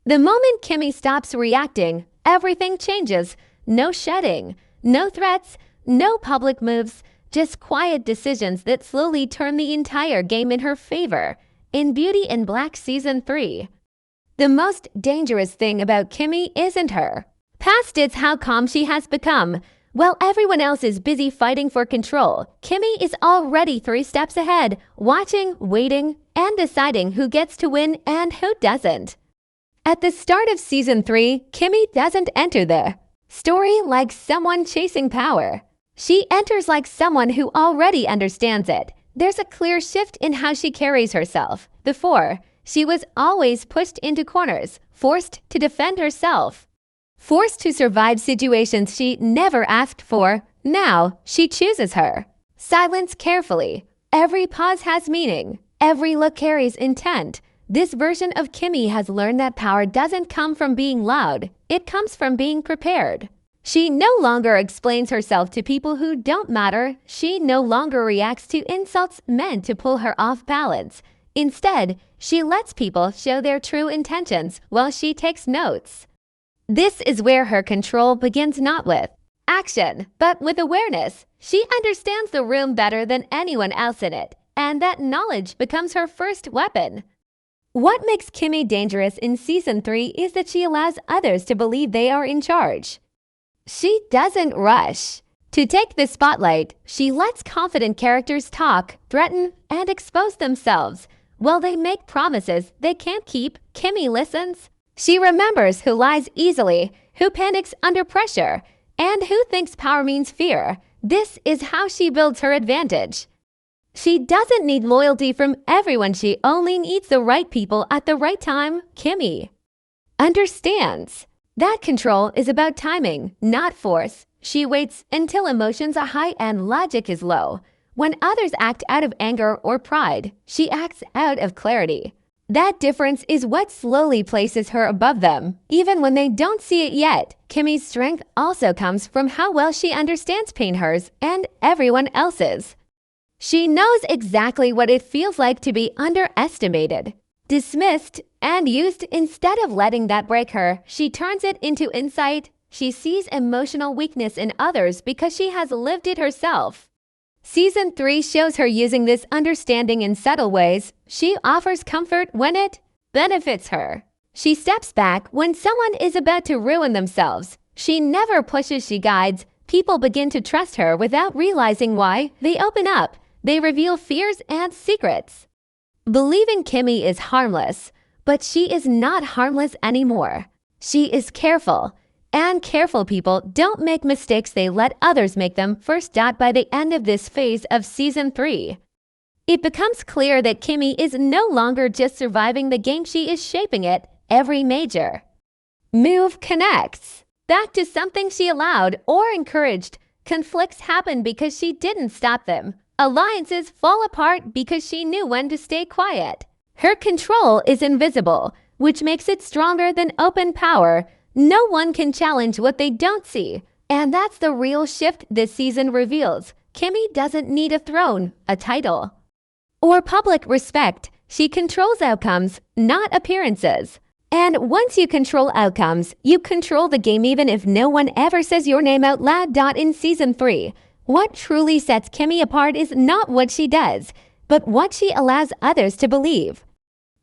The moment Kimmie stops reacting, everything changes. No shedding, no threats, no public moves, just quiet decisions that slowly turn the entire game in her favor. In Beauty in Black Season 3. The most dangerous thing about Kimmie isn't her past, it's how calm she has become. While everyone else is busy fighting for control, Kimmie is already 3 steps ahead, watching, waiting, and deciding who gets to win and who doesn't. At the start of Season 3, Kimmie doesn't enter the story like someone chasing power. She enters like someone who already understands it. There's a clear shift in how she carries herself. Before, she was always pushed into corners, forced to defend herself, forced to survive situations she never asked for. Now, she chooses her silence carefully. Every pause has meaning. Every look carries intent. This version of Kimmie has learned that power doesn't come from being loud. It comes from being prepared. She no longer explains herself to people who don't matter. She no longer reacts to insults meant to pull her off balance. Instead, she lets people show their true intentions while she takes notes. This is where her control begins, not with action, but with awareness. She understands the room better than anyone else in it, and that knowledge becomes her first weapon. What makes Kimmie dangerous in Season 3 is that she allows others to believe they are in charge. She doesn't rush to take the spotlight. She lets confident characters talk, threaten, and expose themselves. While they make promises they can't keep, Kimmie listens. She remembers who lies easily, who panics under pressure, and who thinks power means fear. This is how she builds her advantage. She doesn't need loyalty from everyone. She only needs the right people at the right time. Kimmie understands that control is about timing, not force. She waits until emotions are high and logic is low. When others act out of anger or pride, she acts out of clarity. That difference is what slowly places her above them, even when they don't see it yet. Kimmie's strength also comes from how well she understands pain, hers and everyone else's. She knows exactly what it feels like to be underestimated, dismissed, and used. Instead of letting that break her, she turns it into insight. She sees emotional weakness in others because she has lived it herself. Season 3 shows her using this understanding in subtle ways. She offers comfort when it benefits her. She steps back when someone is about to ruin themselves. She never pushes, she guides. People begin to trust her without realizing why. They open up. They reveal fears and secrets. Believing Kimmie is harmless, but she is not harmless anymore. She is careful. And careful people don't make mistakes, they let others make them. First, by the end of this phase of Season 3, it becomes clear that Kimmie is no longer just surviving the game, she is shaping it. Every major move connects back to something she allowed or encouraged. Conflicts happen because she didn't stop them. Alliances fall apart because she knew when to stay quiet. Her control is invisible, which makes it stronger than open power. No one can challenge what they don't see. And that's the real shift this season reveals. Kimmie doesn't need a throne, a title, or public respect. She controls outcomes, not appearances. And once you control outcomes, you control the game even if no one ever says your name out loud. In Season 3, what truly sets Kimmie apart is not what she does, but what she allows others to believe.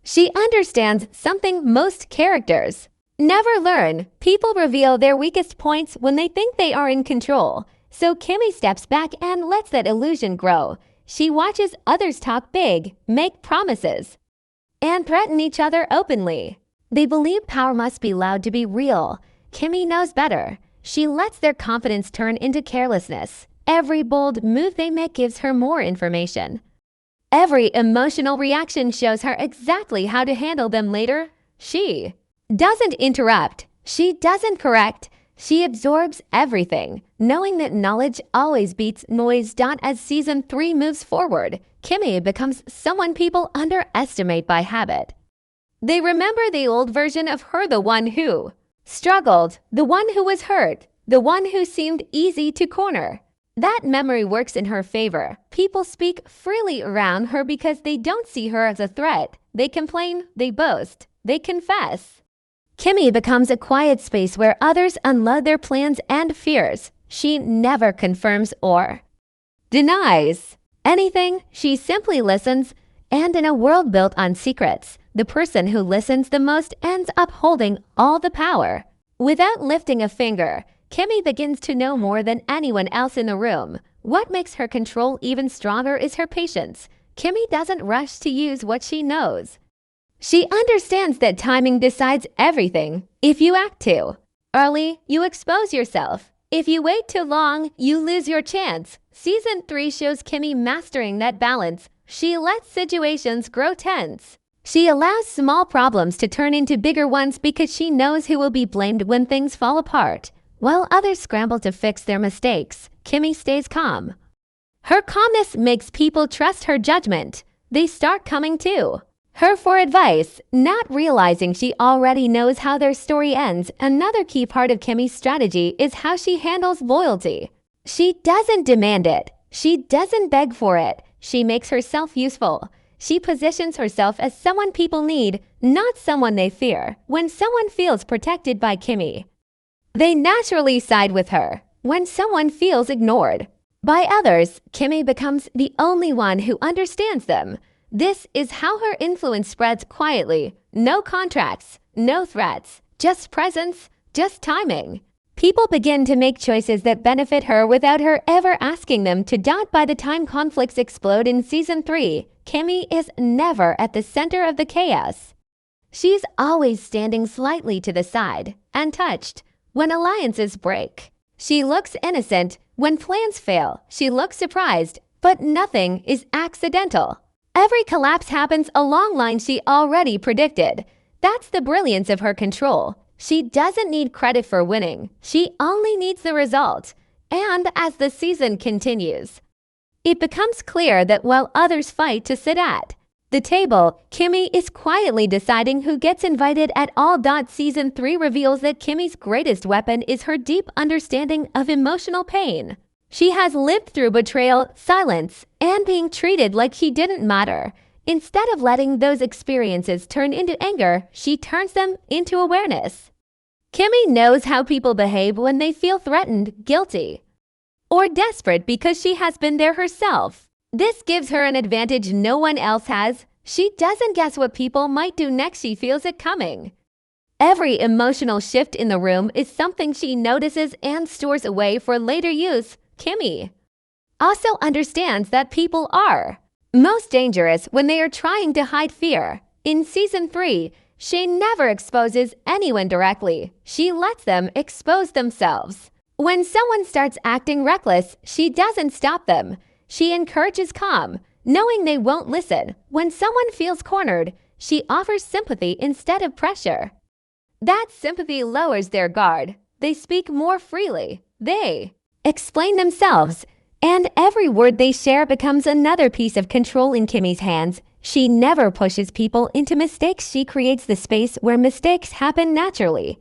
She understands something most characters never learn. People reveal their weakest points when they think they are in control. So Kimmie steps back and lets that illusion grow. She watches others talk big, make promises, and threaten each other openly. They believe power must be loud to be real. Kimmie knows better. She lets their confidence turn into carelessness. Every bold move they make gives her more information. Every emotional reaction shows her exactly how to handle them later. She doesn't interrupt. She doesn't correct. She absorbs everything, knowing that knowledge always beats noise. As Season 3 moves forward, Kimmie becomes someone people underestimate by habit. They remember the old version of her, the one who struggled, the one who was hurt, the one who seemed easy to corner. That memory works in her favor. People speak freely around her because they don't see her as a threat. They complain, they boast, they confess. Kimmie becomes a quiet space where others unload their plans and fears. She never confirms or denies anything. She simply listens, and in a world built on secrets, the person who listens the most ends up holding all the power. Without lifting a finger, Kimmie begins to know more than anyone else in the room. What makes her control even stronger is her patience. Kimmie doesn't rush to use what she knows. She understands that timing decides everything. If you act too early, you expose yourself. If you wait too long, you lose your chance. Season 3 shows Kimmie mastering that balance. She lets situations grow tense. She allows small problems to turn into bigger ones because she knows who will be blamed when things fall apart. While others scramble to fix their mistakes, Kimmie stays calm. Her calmness makes people trust her judgment. They start coming to her for advice, not realizing she already knows how their story ends. Another key part of Kimmie's strategy is how she handles loyalty. She doesn't demand it. She doesn't beg for it. She makes herself useful. She positions herself as someone people need, not someone they fear. When someone feels protected by Kimmie, they naturally side with her. When someone feels ignored by others, Kimmie becomes the only one who understands them. This is how her influence spreads quietly. No contracts, no threats, just presence, just timing. People begin to make choices that benefit her without her ever asking them to. By the time conflicts explode in Season 3, Kimmie is never at the center of the chaos. She's always standing slightly to the side, untouched. When alliances break, she looks innocent. When plans fail, she looks surprised. But nothing is accidental. Every collapse happens along lines she already predicted. That's the brilliance of her control. She doesn't need credit for winning. She only needs the result. And as the season continues, it becomes clear that while others fight to sit at the table, Kimmie is quietly deciding who gets invited at all. Season 3 reveals that Kimmie's greatest weapon is her deep understanding of emotional pain. She has lived through betrayal, silence, and being treated like she didn't matter. Instead of letting those experiences turn into anger, she turns them into awareness. Kimmie knows how people behave when they feel threatened, guilty, or desperate because she has been there herself. This gives her an advantage no one else has. She doesn't guess what people might do next. She feels it coming. Every emotional shift in the room is something she notices and stores away for later use. Kimmie also understands that people are most dangerous when they are trying to hide fear. In Season 3, she never exposes anyone directly. She lets them expose themselves. When someone starts acting reckless, she doesn't stop them. She encourages calm, knowing they won't listen. When someone feels cornered, she offers sympathy instead of pressure. That sympathy lowers their guard. They speak more freely. They explain themselves, and every word they share becomes another piece of control in Kimmie's hands. She never pushes people into mistakes. She creates the space where mistakes happen naturally.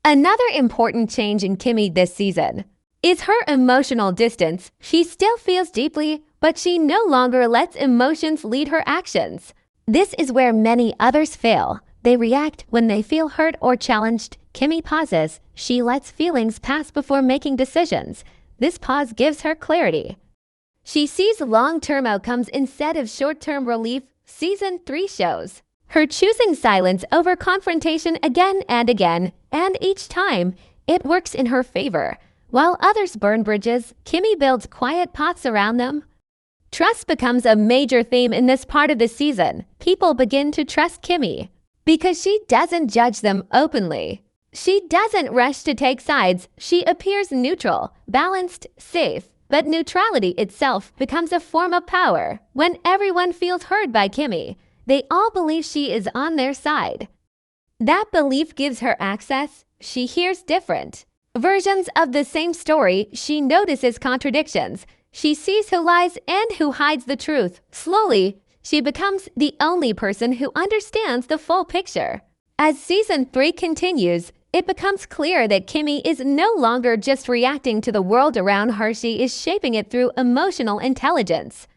Another important change in Kimmie this season is her emotional distance. She still feels deeply, but she no longer lets emotions lead her actions. This is where many others fail. They react when they feel hurt or challenged. Kimmie pauses. She lets feelings pass before making decisions. This pause gives her clarity. She sees long-term outcomes instead of short-term relief. Season 3 shows her choosing silence over confrontation again and again, and each time, it works in her favor. While others burn bridges, Kimmie builds quiet paths around them. Trust becomes a major theme in this part of the season. People begin to trust Kimmie because she doesn't judge them openly. She doesn't rush to take sides. She appears neutral, balanced, safe. But neutrality itself becomes a form of power. When everyone feels heard by Kimmie, they all believe she is on their side. That belief gives her access. She hears different versions of the same story. She notices contradictions. She sees who lies and who hides the truth. Slowly, she becomes the only person who understands the full picture. As Season 3 continues, it becomes clear that Kimmie is no longer just reacting to the world around her. She is shaping it through emotional intelligence.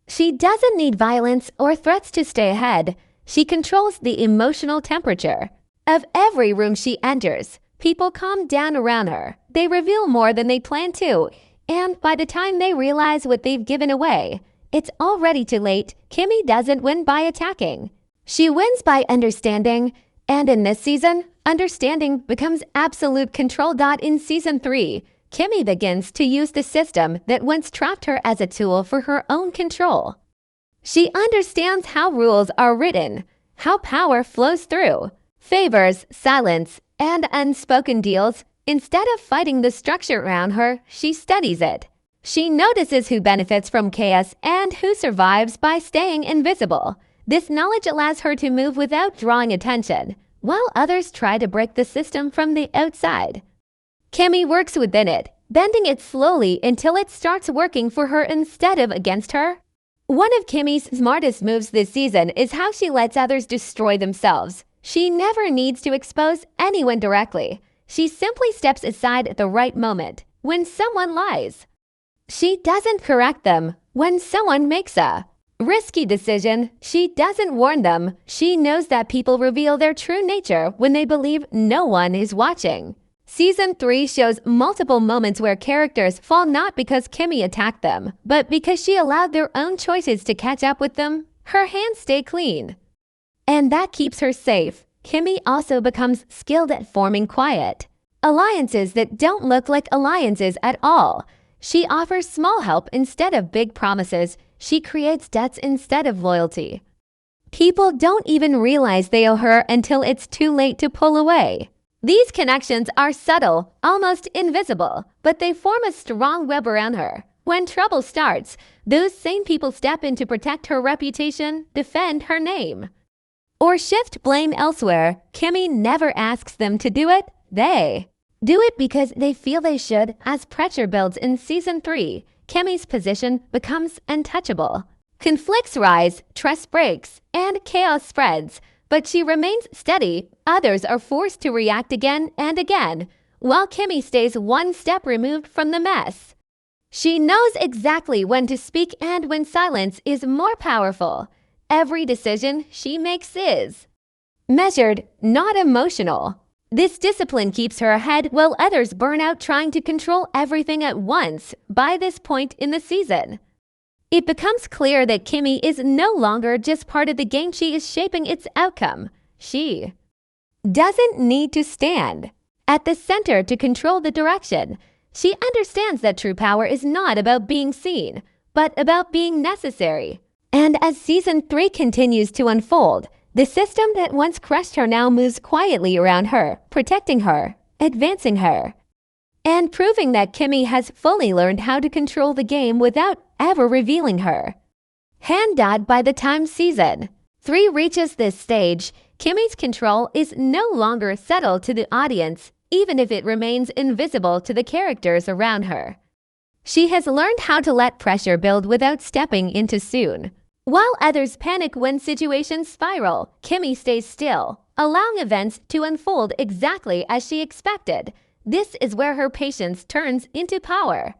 She doesn't need violence or threats to stay ahead. She controls the emotional temperature. Of every room she enters, people calm down around her. They reveal more than they plan to, and by the time they realize what they've given away, it's already too late. Kimmie doesn't win by attacking. She wins by understanding, and in this season, understanding becomes absolute control. In Season 3, Kimmie begins to use the system that once trapped her as a tool for her own control. She understands how rules are written, how power flows through favors, silence, and unspoken deals. Instead of fighting the structure around her, she studies it. She notices who benefits from chaos and who survives by staying invisible. This knowledge allows her to move without drawing attention, while others try to break the system from the outside. Kimmie works within it, bending it slowly until it starts working for her instead of against her. One of Kimmie's smartest moves this season is how she lets others destroy themselves. She never needs to expose anyone directly. She simply steps aside at the right moment, when someone lies. She doesn't correct them when someone makes a risky decision. She doesn't warn them. She knows that people reveal their true nature when they believe no one is watching. Season 3 shows multiple moments where characters fall not because Kimmie attacked them, but because she allowed their own choices to catch up with them. Her hands stay clean, and that keeps her safe. Kimmie also becomes skilled at forming quiet alliances that don't look like alliances at all. She offers small help instead of big promises. She creates debts instead of loyalty. People don't even realize they owe her until it's too late to pull away. These connections are subtle, almost invisible, but they form a strong web around her. When trouble starts, those same people step in to protect her reputation, defend her name, or shift blame elsewhere. Kimmie never asks them to do it. They do it because they feel they should. As pressure builds in Season 3, Kimmie's position becomes untouchable. Conflicts rise, trust breaks, and chaos spreads, but she remains steady. Others are forced to react again and again, while Kimmie stays one step removed from the mess. She knows exactly when to speak and when silence is more powerful. Every decision she makes is measured, not emotional. This discipline keeps her ahead while others burn out trying to control everything at once. By this point in the season, it becomes clear that Kimmie is no longer just part of the game. She is shaping its outcome. She doesn't need to stand at the center to control the direction. She understands that true power is not about being seen, but about being necessary. And as Season 3 continues to unfold, the system that once crushed her now moves quietly around her, protecting her, advancing her, and proving that Kimmie has fully learned how to control the game without ever revealing her hand. By the time Season 3 reaches this stage, Kimmie's control is no longer settled to the audience, even if it remains invisible to the characters around her. She has learned how to let pressure build without stepping in too soon. While others panic when situations spiral, Kimmie stays still, allowing events to unfold exactly as she expected. This is where her patience turns into power.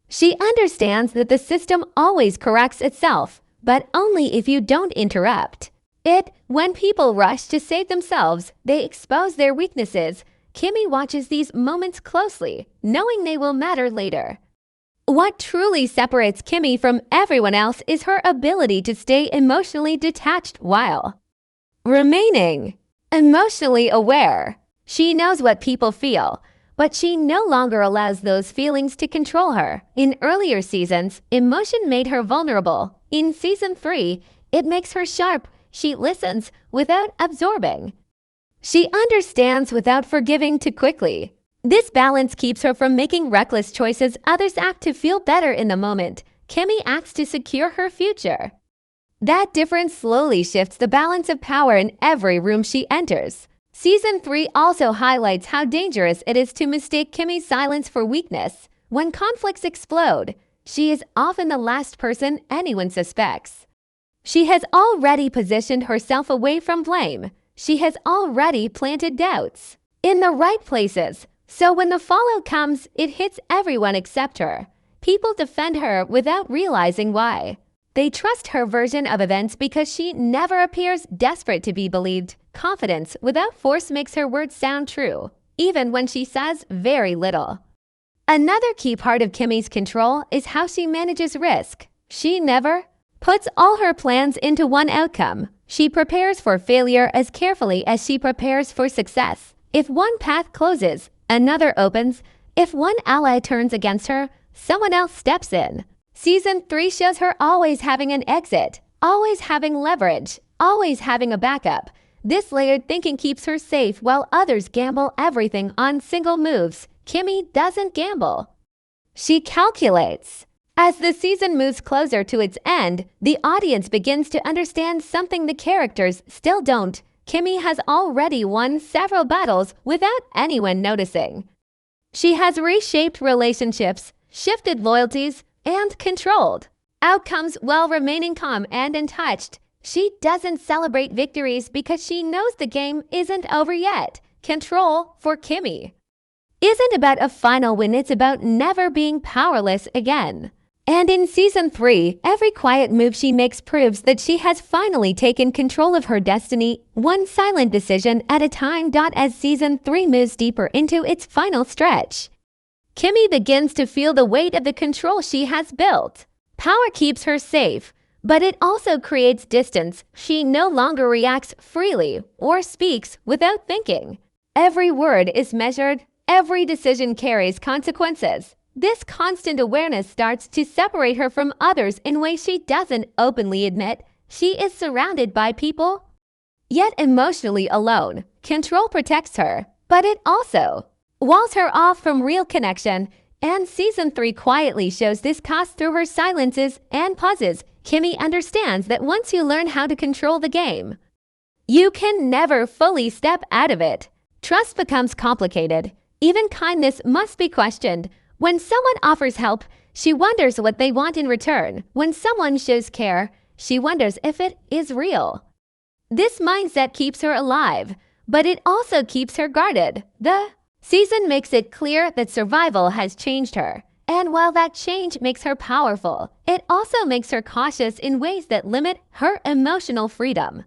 She understands that the system always corrects itself, but only if you don't interrupt it. When people rush to save themselves, they expose their weaknesses. Kimmie watches these moments closely, knowing they will matter later. What truly separates Kimmie from everyone else is her ability to stay emotionally detached while remaining emotionally aware. She knows what people feel, but she no longer allows those feelings to control her. In earlier seasons, emotion made her vulnerable. In Season 3, it makes her sharp. She listens without absorbing. She understands without forgiving too quickly. This balance keeps her from making reckless choices. Others act to feel better in the moment. Kimmie acts to secure her future. That difference slowly shifts the balance of power in every room she enters. Season 3 also highlights how dangerous it is to mistake Kimmie's silence for weakness. When conflicts explode, she is often the last person anyone suspects. She has already positioned herself away from blame. She has already planted doubts in the right places. So when the fallout comes, it hits everyone except her. People defend her without realizing why. They trust her version of events because she never appears desperate to be believed. Confidence without force makes her words sound true, even when she says very little. Another key part of Kimmie's control is how she manages risk. She never puts all her plans into one outcome. She prepares for failure as carefully as she prepares for success. If one path closes, another opens. If one ally turns against her, someone else steps in. Season 3 shows her always having an exit, always having leverage, always having a backup. This layered thinking keeps her safe while others gamble everything on single moves. Kimmie doesn't gamble. She calculates. As the season moves closer to its end, the audience begins to understand something the characters still don't. Kimmie has already won several battles without anyone noticing. She has reshaped relationships, shifted loyalties, and controlled outcomes while remaining calm and untouched. She doesn't celebrate victories because she knows the game isn't over yet. Control for Kimmie isn't about a final win, it's about never being powerless again. And in Season 3, every quiet move she makes proves that she has finally taken control of her destiny, one silent decision at a time. As Season 3 moves deeper into its final stretch, Kimmie begins to feel the weight of the control she has built. Power keeps her safe, but it also creates distance. She no longer reacts freely or speaks without thinking. Every word is measured. Every decision carries consequences. This constant awareness starts to separate her from others in ways she doesn't openly admit. She is surrounded by people, yet emotionally alone. Control protects her, but it also walls her off from real connection. And Season 3 quietly shows this cost through her silences and pauses. Kimmie understands that once you learn how to control the game, you can never fully step out of it. Trust becomes complicated. Even kindness must be questioned. When someone offers help, she wonders what they want in return. When someone shows care, she wonders if it is real. This mindset keeps her alive, but it also keeps her guarded. The season makes it clear that survival has changed her. And while that change makes her powerful, it also makes her cautious in ways that limit her emotional freedom.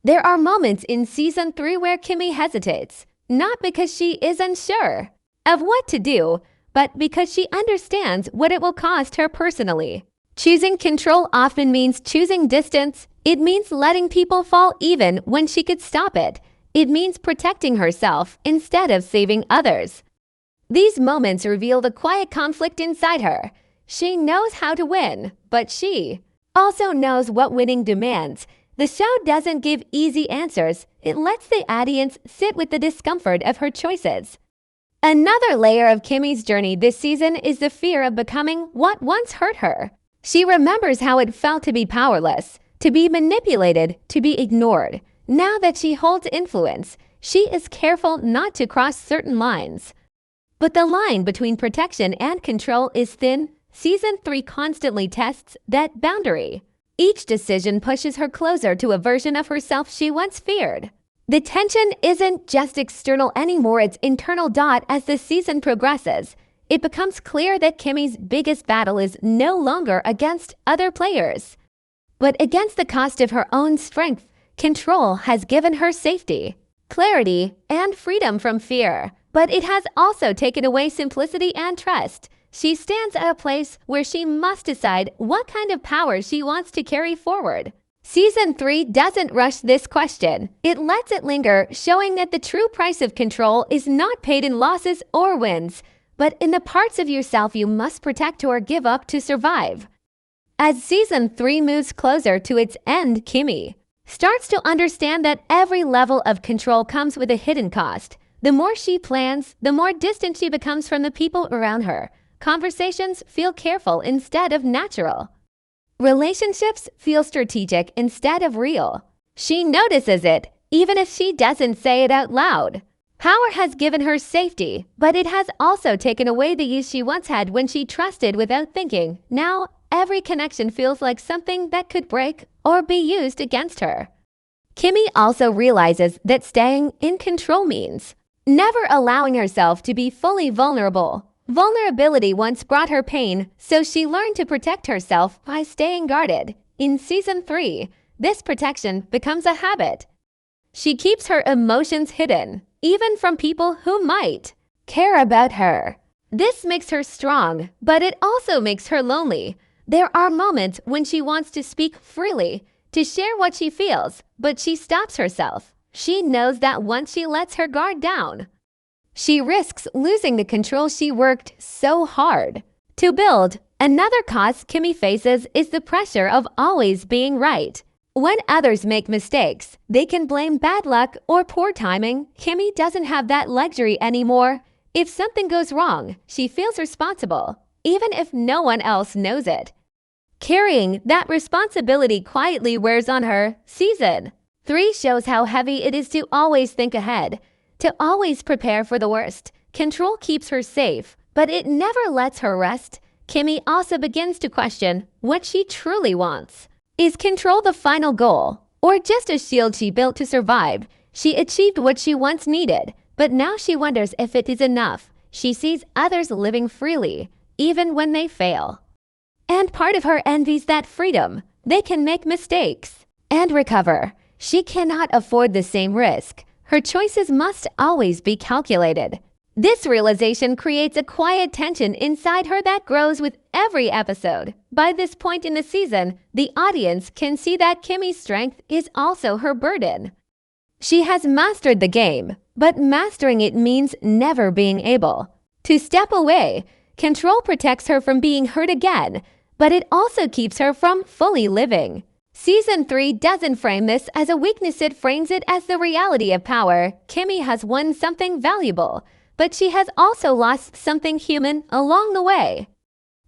There are moments in Season 3 where Kimmie hesitates, not because she is unsure of what to do, but because she understands what it will cost her personally. Choosing control often means choosing distance. It means letting people fall even when she could stop it. It means protecting herself instead of saving others. These moments reveal the quiet conflict inside her. She knows how to win, but she also knows what winning demands. The show doesn't give easy answers. It lets the audience sit with the discomfort of her choices. Another layer of Kimmie's journey this season is the fear of becoming what once hurt her. She remembers how it felt to be powerless, to be manipulated, to be ignored. Now that she holds influence, she is careful not to cross certain lines. But the line between protection and control is thin. Season 3 constantly tests that boundary. Each decision pushes her closer to a version of herself she once feared. The tension isn't just external anymore, it's internal. As the season progresses, it becomes clear that Kimmie's biggest battle is no longer against other players, but against the cost of her own strength. Control has given her safety, clarity, and freedom from fear, but it has also taken away simplicity and trust. She stands at a place where she must decide what kind of power she wants to carry forward. Season 3 doesn't rush this question. It lets it linger, showing that the true price of control is not paid in losses or wins, but in the parts of yourself you must protect or give up to survive. As Season 3 moves closer to its end, Kimmie starts to understand that every level of control comes with a hidden cost. The more she plans, the more distant she becomes from the people around her. Conversations feel careful instead of natural. Relationships feel strategic instead of real. She notices it, even if she doesn't say it out loud. Power has given her safety, but it has also taken away the ease she once had when she trusted without thinking. Now, every connection feels like something that could break or be used against her. Kimmie also realizes that staying in control means never allowing herself to be fully vulnerable. Vulnerability once brought her pain, so she learned to protect herself by staying guarded. In Season 3, this protection becomes a habit. She keeps her emotions hidden, even from people who might care about her. This makes her strong, but it also makes her lonely. There are moments when she wants to speak freely, to share what she feels, but she stops herself. She knows that once she lets her guard down, she risks losing the control she worked so hard to build. Another cause Kimmie faces is the pressure of always being right. When others make mistakes, they can blame bad luck or poor timing. Kimmie doesn't have that luxury anymore. If something goes wrong, she feels responsible, even if no one else knows it. Carrying that responsibility quietly wears on her. Season 3 shows how heavy it is to always think ahead, to always prepare for the worst. Control keeps her safe, but it never lets her rest. Kimmie also begins to question what she truly wants. Is control the final goal, or just a shield she built to survive? She achieved what she once needed, but now she wonders if it is enough. She sees others living freely, even when they fail. And part of her envies that freedom. They can make mistakes and recover. She cannot afford the same risk. Her choices must always be calculated. This realization creates a quiet tension inside her that grows with every episode. By this point in the season, the audience can see that Kimmie's strength is also her burden. She has mastered the game, but mastering it means never being able to step away. Control protects her from being hurt again, but it also keeps her from fully living. Season 3 doesn't frame this as a weakness, it frames it as the reality of power. Kimmie has won something valuable, but she has also lost something human along the way.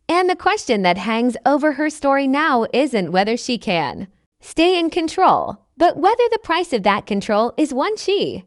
And the question that hangs over her story now isn't whether she can stay in control, but whether the price of that control is one she